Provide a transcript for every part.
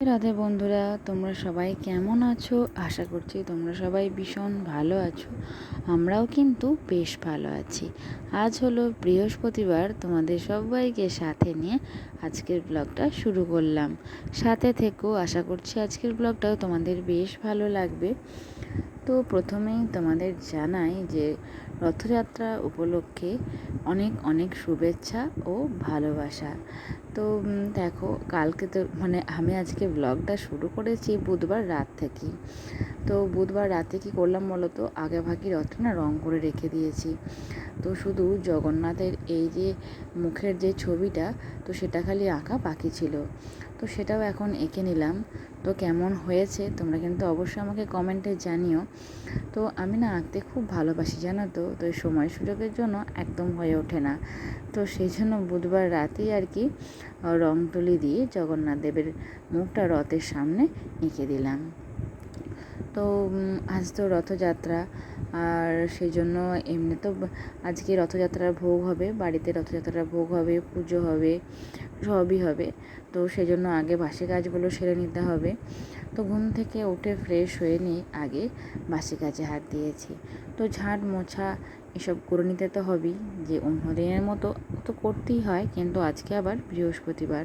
রাধে বন্ধুরা, তোমরা সবাই কেমন আছো? আশা করছি তোমরা সবাই ভীষণ ভালো আছো। আমরাও কিন্তু বেশ ভালো আছি। আজ হলো বৃহস্পতিবার, তোমাদের সবাইকে সাথে নিয়ে আজকের ব্লগটা শুরু করলাম। সাথে থেকেও আশা করছি আজকের ব্লগটাও তোমাদের বেশ ভালো লাগবে। তো প্রথমেই তোমাদের জানাই যে রথযাত্রা উপলক্ষে অনেক অনেক শুভেচ্ছা ও ভালোবাসা। তো দেখো, কালকে তো আমি আজকে ব্লগটা শুরু করেছি বুধবার রাত থেকেই। তো বুধবার রাতে কি করলাম বলো তো, আগে ভাগে রথটা না রং করে রেখে দিয়েছি। তো শুধু জগন্নাথের এই যে মুখের যে ছবিটা, তো সেটা খালি আঁকা বাকি ছিল। তো সেটাও এখন এঁকে নিলাম। তো কেমন হয়েছে তোমরা কিন্তু অবশ্যই আমাকে কমেন্টে জানিও। তো আমি না আঁকতে খুব ভালোবাসি, জানো তো। তো এই সময় সুযোগের জন্য একদম হয়ে ওঠে না। তো সেই জন্য বুধবার রাতেই আর কি রং তুলি দিয়ে জগন্নাথ দেবের মুখটা রথের সামনে এঁকে দিলাম। তো আজ তো রথযাত্রা, আর সেই জন্য এমনি তো আজকে রথযাত্রার ভোগ হবে, বাড়িতে রথযাত্রার ভোগ হবে, পুজো হবে, সবই হবে। তো সেই জন্য আগে বাসি কাজগুলো সেরে নিতে হবে। তো ঘুম থেকে উঠে ফ্রেশ হয়ে নিয়ে আগে বাসি কাজে হাত দিয়েছি। তো ঝাঁট মোছা এসব করে নিতে তো হবেই, যে অন্য দিনের মতো তো করতেই হয়, কিন্তু আজকে আবার বৃহস্পতিবার।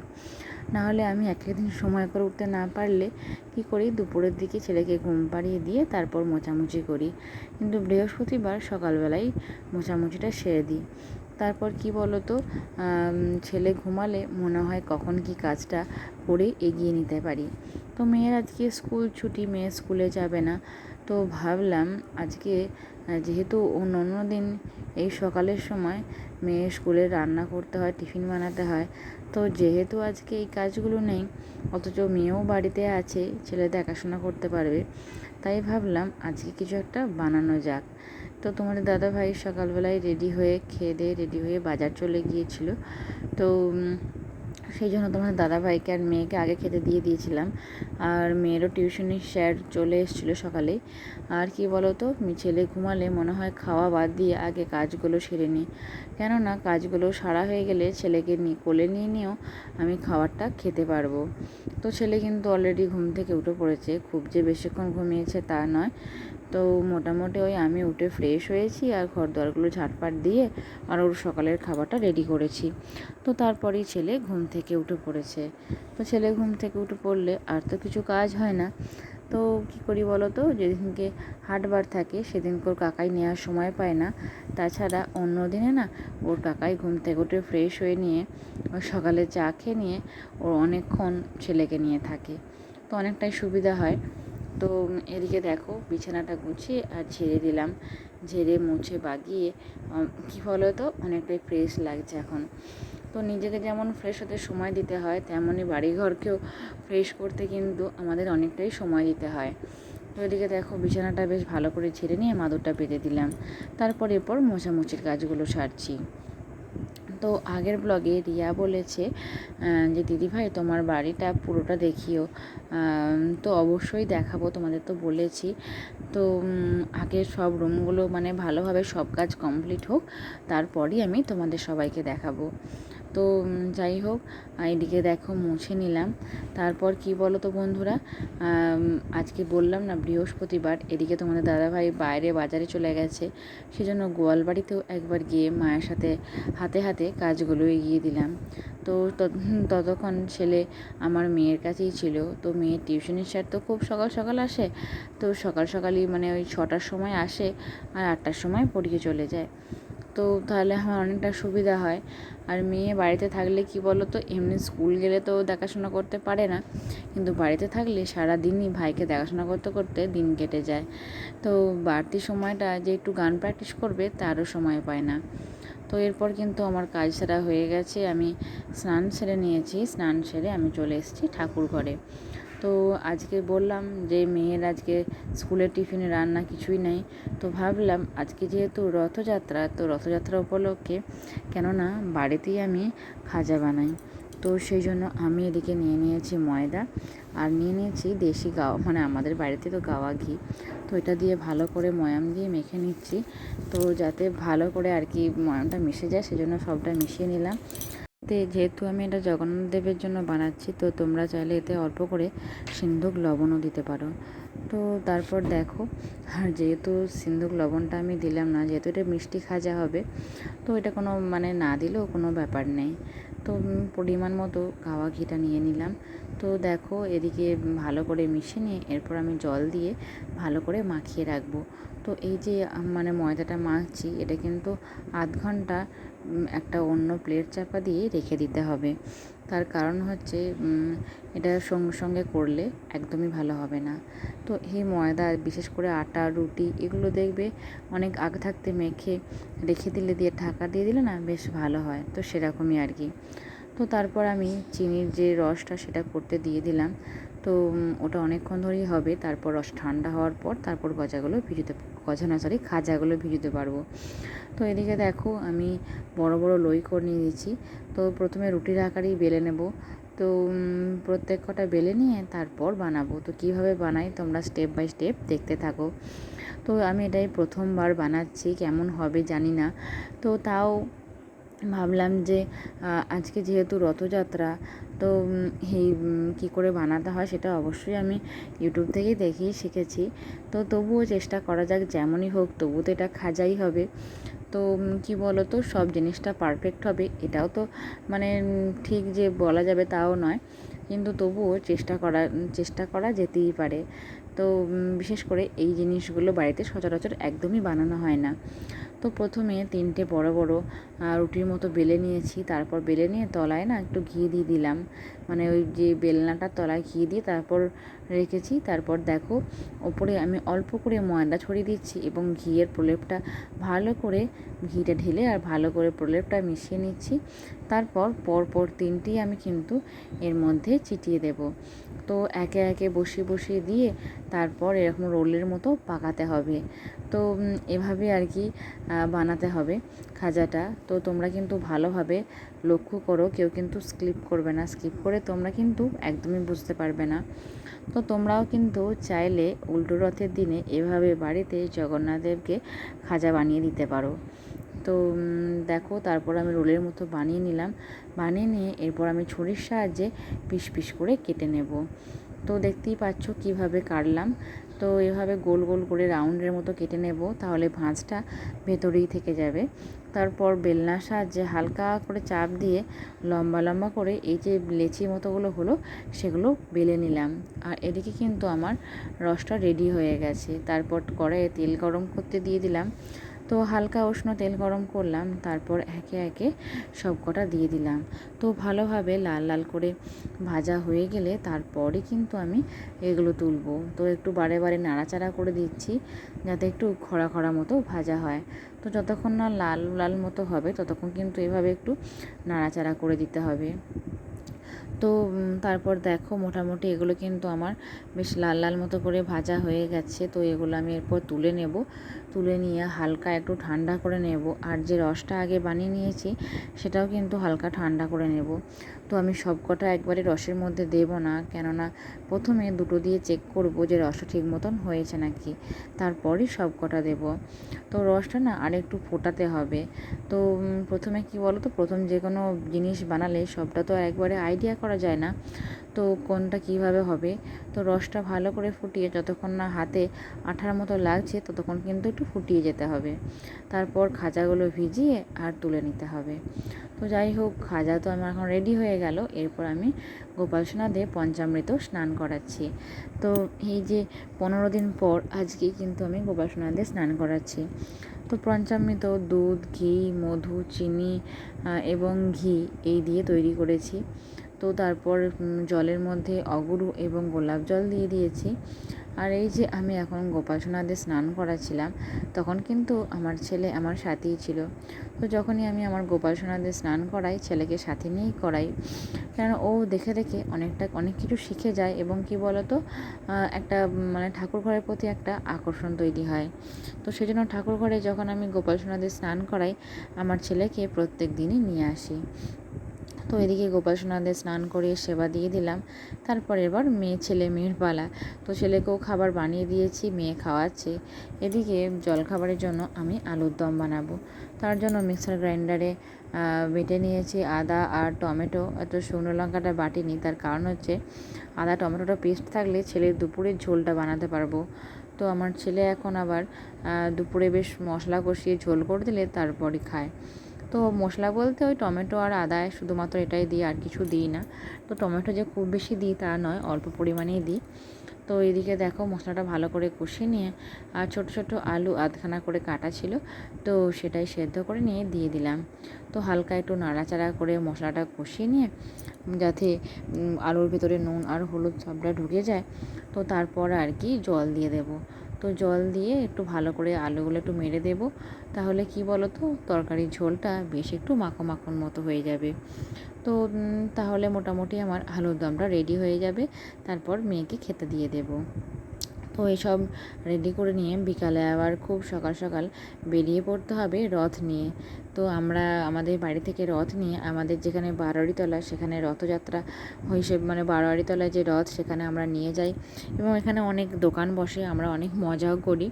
নাহলে আমি দিন সময় করে উঠতে না পারলে কি করি, দুপুরের দিকে ছেলেকে ঘুম পাড়িয়ে দিয়ে তারপর মোছামুছি করি। কিন্তু বৃহস্পতিবার সকালবেলায় মোছামুছিটা সেরে দিই। তারপর কি বলো তো, ছেলে ঘুমালে মনে হয় কখন কি কাজটা করে এগিয়ে নিতে পারি। তো মেয়ের আজকে স্কুল ছুটি, মেয়ে স্কুলে যাবে না। তো ভাবলাম আজকে যেহেতু অন্য দিন এই সকালের সময় মেয়ের স্কুলে রান্না করতে হয়, টিফিন বানাতে হয়। তো যেহেতু আজকে এই কাজগুলো নেই, অথচ মেয়েও বাড়িতে আছে, ছেলে দেখাশোনা করতে পারবে, তাই ভাবলাম আজকে কিছু একটা বানানো যাক। তো তোমাদের দাদাভাই সকালবেলায় রেডি হয়ে খেয়ে দিয়ে রেডি হয়ে বাজার চলে গিয়েছিল। তো সেই জন্য তোমার দাদাভাইকে আর মেয়েকে আগে খেতে দিয়ে দিয়েছিলাম। আর মেয়েরও টিউশনি স্যার চলে এসেছিলো সকালে। আর কি বলো তো, ছেলে ঘুমালে মনে হয় খাওয়া বাদ দিয়ে আগে কাজগুলো সেরে নিই। কেননা কাজগুলো সারা হয়ে গেলে ছেলেকে কোলে নিয়েও আমি খাবারটা খেতে পারবো। তো ছেলে কিন্তু অলরেডি ঘুম থেকে উঠে পড়েছে, খুব যে বেশিক্ষণ ঘুমিয়েছে তা নয়। তো মোটামুটি ওই আমি উঠে ফ্রেশ হয়েছি আর ঘর দোয়ারগুলো ঝাঁটপাট দিয়ে আর ওর সকালের খাবারটা রেডি করেছি। তো তারপরেই ছেলে ঘুম থেকে উঠে পড়েছে। তো ছেলে ঘুম থেকে উঠে পড়লে আর তো কিছু কাজ হয় না। তো কী করি বলো তো, যেদিনকে হাটবার থাকে সেদিনকে ওর কাকাই নেওয়ার সময় পায় না। তাছাড়া অন্য দিনে না ওর কাকাই ঘুম থেকে উঠে ফ্রেশ হয়ে নিয়ে সকালে চা খেয়ে নিয়ে ও অনেকক্ষণ ছেলেকে নিয়ে থাকে। তো অনেকটাই সুবিধা হয়। তো এদিকে দেখো বিছানাটা গুছিয়ে আর ঝেড়ে দিলাম। ঝেড়ে মুছে বাগিয়ে কী বলো তো, অনেকটাই ফ্রেশ লাগছে এখন। তো নিজেকে যেমন ফ্রেশ হতে সময় দিতে হয়, তেমনই বাড়িঘরকেও ফ্রেশ করতে কিন্তু আমাদের অনেকটাই সময় দিতে হয়। তো এদিকে দেখো বিছানাটা বেশ ভালো করে ঝেড়ে নিয়ে মাদুরটা পেতে দিলাম। তারপর এরপর মোছামুছির কাজগুলো সারছি। তো আগের ব্লগে রিয়া বলেছে যে দিদিভাই তোমার বাড়িটা পুরোটা দেখিও। তো অবশ্যই দেখাবো, তোমাদের তো বলেছি। তো আগে সব রুমগুলো ভালোভাবে সব কাজ কমপ্লিট হোক, তারপরই আমি তোমাদের সবাইকে দেখাবো। তো যাই হোক, এদিকে দেখো মুছে নিলাম। তারপর কি বলো তো বন্ধুরা, আজকে বললাম না বৃহস্পতিবার, এদিকে তোমাদের দাদাভাই বাইরে বাজারে চলে গেছে। সেজন্য গোয়ালবাড়িতেও একবার গিয়ে মায়ের সাথে হাতে হাতে কাজগুলো এগিয়ে দিলাম। তো ততক্ষণ ছেলে আমার মেয়ের কাছেই ছিল। তো মেয়ের টিউশনের স্যার তো খুব সকাল সকাল আসে। তো সকাল সকালই ওই 6টার সময় আসে আর 8টার সময় পড়িয়ে চলে যায়। তো তাহলে আমার অনেকটা সুবিধা হয়। আর মেয়ে বাড়িতে থাকলে কি বলো তো, এমনি স্কুল গেলে তো দেখাশোনা করতে পারে না, কিন্তু বাড়িতে থাকলে সারা দিনই ভাইকে দেখাশোনা করতে করতে দিন কেটে যায়। তো বাড়তি সময়টা যে একটু গান প্র্যাকটিস করবে তারও সময় পায় না। তো এরপর কিন্তু আমার কাজ সারা হয়ে গেছে, আমি স্নান সেরে নিয়েছি। স্নান সেরে আমি চলে এসেছি ঠাকুর ঘরে। তো আজকে বললাম যে মেয়ের আজকে স্কুলের টিফিনে রান্না কিছুই নেই। তো ভাবলাম আজকে যেহেতু রথযাত্রা, তো রথযাত্রা উপলক্ষে কেননা বাড়িতেই আমি খাজা বানাই। তো সেই জন্য আমি এদিকে নিয়ে নিয়েছি ময়দা, আর নিয়ে নিয়েছি দেশি গাওয়া, আমাদের বাড়িতে তো গাওয়া ঘি। তো এটা দিয়ে ভালো করে ময়াম দিয়ে মেখে নিচ্ছি। তো যাতে ভালো করে আর কি ময়ামটা মিশে যায়, সেজন্য সবটা মিশিয়ে নিলাম। যেহেতু আমি এটা জগন্নাথ দেবের জন্য বানাচ্ছি, তো তোমরা চাইলে এতে অল্প করে সিন্দুক লবণও দিতে পারো। তো তারপর দেখো, আর যেহেতু সিন্দুক লবণটা আমি দিলাম না, যেহেতু এটা মিষ্টি খাজা হবে, তো এটা কোনো না দিলেও কোনো ব্যাপার নেই। তো পরিমাণ মতো গাওয়া ঘিটা নিয়ে নিলাম। তো দেখো, এদিকে ভালো করে মিশিয়ে নিয়ে এরপর আমি জল দিয়ে ভালো করে মাখিয়ে রাখবো। তো এই যে ময়দাটা মাখছি, এটা কিন্তু আধ ঘন্টা একটা অন্য প্লেট চাপা দিয়ে রেখে দিতে হবে। তার কারণ হচ্ছে এটা সঙ্গে সঙ্গে করলে একদমই ভালো হবে না। তো এই ময়দা, বিশেষ করে আটা, রুটি, এগুলো দেখবে অনেক আগে থাকতে মেখে রেখে দিলে, দিয়ে ঢাকা দিয়ে দিলে না বেশ ভালো হয়। তো সেরকমই আর কি। তো তারপর আমি চিনির যে রসটা সেটা করতে দিয়ে দিলাম। তো ওটা অনেকক্ষণ ধরেই হবে। তারপর রস ঠান্ডা হওয়ার পর তারপর খাজাগুলো ভিজোতে পারবো। তো এদিকে দেখো, আমি বড় বড় লই করে নিয়ে দিয়েছি। তো প্রথমে রুটির আকারেই বেলে নেব। তো প্রত্যেক কটা বেলে নিয়ে তারপর বানাবো। তো কীভাবে বানাই তোমরা স্টেপ বাই স্টেপ দেখতে থাকো। তো আমি এটাই প্রথমবার বানাচ্ছি, কেমন হবে জানি না। তো তাও ভাবলাম যে আজকে যেহেতু রথযাত্রা, তো এই কী করে বানাতে হয় সেটা অবশ্যই আমি ইউটিউব থেকেই দেখেই শিখেছি। তো তবুও চেষ্টা করা যাক, যেমনই হোক তবু তো এটা খাজাই হবে। তো কী বলো তো, সব জিনিসটা পারফেক্ট হবে এটাও তো ঠিক যে বলা যাবে তাও নয়, কিন্তু তবুও চেষ্টা করা যেতেই পারে। তো বিশেষ করে এই জিনিসগুলো বাড়িতে সচরাচর একদমই বানানো হয় না। তো প্রথমে 3টে বড় বড় রুটির মতো বেলে নিয়েছি। তারপর বেলে নিয়ে তলায় একটু ঘি দিয়ে দিলাম, ওই যে বেলনাটার তলায় ঘি দিয়ে তারপর রেখেছি। তারপর দেখো, ওপরে আমি অল্প করে ময়দা ছড়িয়ে দিচ্ছি এবং ঘিয়ের প্রলেপটা ভালো করে ঘিটা ঢেলে আর ভালো করে প্রলেপটা মিশিয়ে নিচ্ছি। তারপর পরপর 3টেই আমি কিন্তু এর মধ্যে চিটিয়ে দেব। তো একে একে বসিয়ে দিয়ে তারপর এরকম রোলের মতো পাকাতে হবে। তো এভাবে আর কি বানাতে হবে খাজাটা। তো তোমরা কিন্তু ভালোভাবে লক্ষ্য করো, কেউ কিন্তু স্কিপ করবে না। স্কিপ করে তোমরা কিন্তু একদমই বুঝতে পারবে না। তো তোমরাও কিন্তু চাইলে উল্টো রথের দিনে এভাবে বাড়িতে জগন্নাথ দেবকে খাজা বানিয়ে দিতে পারো। তো দেখো, তারপর আমি রোলের মতো বানিয়ে নিলাম। বানিয়ে নিয়ে এরপর আমি ছুরির সাহায্যে পিস পিস করে কেটে নেব। তো দেখতেই পাচ্ছ কিভাবে কাটলাম। তো এভাবে গোল গোল করে রাউন্ডের মতো কেটে নেব, তাহলে ভাঁজটা ভেতরেই থেকে যাবে। তারপর বেলনার সাহায্যে হালকা করে চাপ দিয়ে লম্বা লম্বা করে এই যে লেচি মতোগুলো হলো সেগুলো বেলে নিলাম। আর এদিকে কিন্তু আমার রসটা রেডি হয়ে গেছে। তারপর কড়াইয়ে তেল গরম করতে দিয়ে দিলাম। তো হালকা উষ্ণ তেল গরম করলাম, তারপর একে একে সব কটা দিয়ে দিলাম। তো ভালোভাবে লাল লাল করে ভাজা হয়ে গেলে তারপরে কিন্তু আমি এগুলো তুলবো। তো একটু বারে বারে নাড়াচাড়া করে দিচ্ছি, যাতে একটু খরা খরা মতো ভাজা হয়। তো যতক্ষণ না লাল লাল মতো হবে ততক্ষণ কিন্তু এভাবে একটু নাড়াচাড়া করে দিতে হবে। তো তারপর দেখো, মোটামুটি এগুলো কিন্তু আমার বেশ লাল লাল মতো করে ভাজা হয়ে গেছে। তো এগুলো আমি এরপর তুলে নেব। তুলে নিয়ে হালকা একটু ঠান্ডা করে নেব। আর যে রসটা আগে বানিয়ে নিয়েছি সেটাও কিন্তু হালকা ঠান্ডা করে নেব। তো আমি সব কটা একবারে রসের মধ্যে দেব না, কেননা প্রথমে দুটো দিয়ে চেক করব যে রসটা ঠিক মতন হয়েছে নাকি, তারপরই সব কটা দেব। তো রসটা আরেকটু ফোটাতে হবে। তো প্রথমে কি বলো তো, প্রথম যে কোনো জিনিস বানালে সবটা তো একবারে আইডিয়া করা যায় না, তো কোনটা কিভাবে হবে। তো রসটা ভালো করে ফুটিয়ে যতক্ষণ না হাতে আঠার মতো লাগছে ততক্ষণ কিন্তু একটু ফুটিয়ে যেতে হবে। তারপর খাজাগুলো ভিজিয়ে আর তুলে নিতে হবে। তো যাই হোক, খাজা তো আমার এখন রেডি হয়ে গেল। এরপর আমি গোপাল সোনাদের পঞ্চামৃত স্নান করাচ্ছি। তো এই যে 15 দিন পর আজকে কিন্তু আমি গোপাল সোনাদের স্নান করাচ্ছি। তো পঞ্চামৃত দুধ, ঘি, মধু, চিনি এবং ঘি এই দিয়ে তৈরি করেছি। তো তারপর জলের মধ্যে অগুরু এবং গোলাপ জল দিয়ে দিয়েছি। আর এই যে আমি এখন গোপাল সোনাদের স্নান করাচ্ছিলাম, তখন কিন্তু আমার ছেলে আমার সাথেই ছিল। তো যখনই আমি আমার গোপাল সোনাদের স্নান করাই, ছেলেকে সাথে নিয়েই করাই, কেন ও দেখে দেখে অনেক কিছু শিখে যায় এবং কি বলতো, একটা ঠাকুর ঘরের প্রতি একটা আকর্ষণ তৈরি হয়। তো সেজন্য ঠাকুর ঘরে যখন আমি গোপাল সোনাদের স্নান করাই, আমার ছেলেকে প্রত্যেক দিনই নিয়ে আসি। তো এদিকে গোপাল সোনাদের স্নান করিয়ে সেবা দিয়ে দিলাম। তারপর এবার ছেলে মেয়ের পালা। তো ছেলেকেও খাবার বানিয়ে দিয়েছি, মেয়ে খাওয়াচ্ছে। এদিকে জলখাবারের জন্য আমি আলুর দম বানাবো। তার জন্য মিক্সার গ্রাইন্ডারে বেটে নিয়েছি আদা আর টমেটো। এত শুকনো লঙ্কাটা বাটিনি, তার কারণ হচ্ছে আদা টমেটোটা পেস্ট থাকলে ছেলের দুপুরের ঝোলটা বানাতে পারবো। তো আমার ছেলে এখন আবার দুপুরে বেশ মশলা কষিয়ে ঝোল করে দিলে তারপরই খায়। তো মশলা বলতে ওই টমেটো আর আদায় শুধুমাত্র এটাই দিই, আর কিছু দিই না। তো টমেটো যে খুব বেশি দিই তা নয়, অল্প পরিমাণেই দিই। তো এদিকে দেখো মশলাটা ভালো করে কষিয়ে নিয়ে আর ছোট ছোট আলু আধখানা করে কাটা ছিল, তো সেটাই সেদ্ধ করে নিয়ে দিয়ে দিলাম। তো হালকা একটু নাড়াচাড়া করে মশলাটা কষিয়ে নিয়ে যাতে আলুর ভিতরে নুন আর হলুদ সবটা ঢুকে যায়, তো তারপর আর কি জল দিয়ে দেব। তো জল দিয়ে একটু ভালো করে আলুগুলো একটু মেরে দেব, তাহলে কি বলো তো তরকারির ঝোলটা বেশ একটু মাখো মাখন মতো হয়ে যাবে। তো তাহলে মোটামুটি আমার আলুর দমটা রেডি হয়ে যাবে। তারপর মেয়েকে খেতে দিয়ে দেব। তো এসব রেডি করে নিয়ে বিকালে আবার খুব সকাল সকাল বেরিয়ে পড়তে হবে রথ নিয়ে। তো আমরা আমাদের বাড়ি থেকে রথ নিয়ে আমাদের যেখানে বারোয়ারিতলা সেখানে রথযাত্রা হিসেবে মানে বারোয়ারিতলায় যে রথ সেখানে আমরা নিয়ে যাই, এবং এখানে অনেক দোকান বসে, আমরা অনেক মজাও করি।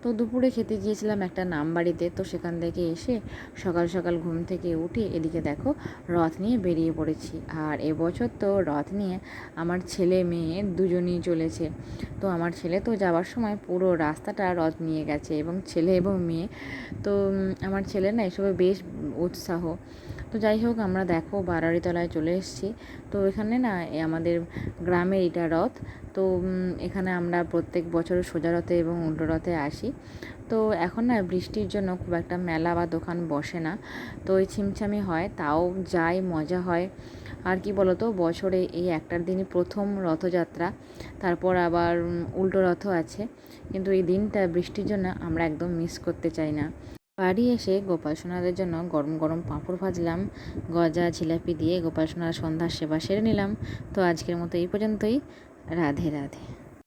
তো দুপুরে খেতে গিয়েছিলাম একটা নাম বাড়িতে। তো সেখান থেকে এসে সকাল সকাল ঘুম থেকে উঠে এদিকে দেখো রথ নিয়ে বেরিয়ে পড়েছি। আর এবছর তো রথ নিয়ে আমার ছেলে মেয়ে দুজনেই চলেছে। তো আমার ছেলে তো যাওয়ার সময় পুরো রাস্তাটা রথ নিয়ে গেছে, এবং ছেলে এবং মেয়ে। তো আমার ছেলে না এসবে বেশ উৎসাহ। তো যাই হোক আমরা দেখো বারোয়ারিতলায় চলে এসেছি। তো এখানে না আমাদের গ্রামের এটা রথ। তো এখানে আমরা প্রত্যেক বছর সোজা রথে এবং উল্টো রথে আসি। তো এখন না বৃষ্টির জন্য খুব একটা মেলা বা দোকান বসে না, তো ওই ছিমছামি হয়, তাও যাই মজা হয়। আর কি বলতো বছরে এই একটার দিনই প্রথম রথযাত্রা, তারপর আবার উল্টো রথও আছে, কিন্তু এই দিনটা বৃষ্টির জন্য আমরা একদম মিস করতে চাই না। বাড়ি এসে গোপাল সোনাদের জন্য গরম গরম পাঁপড় ভাজলাম গজা জিলাপি দিয়ে, গোপাল সোনার সন্ধ্যার সেবা সেরে নিলাম। তো আজকের মতো এই পর্যন্তই। রাধে রাধে।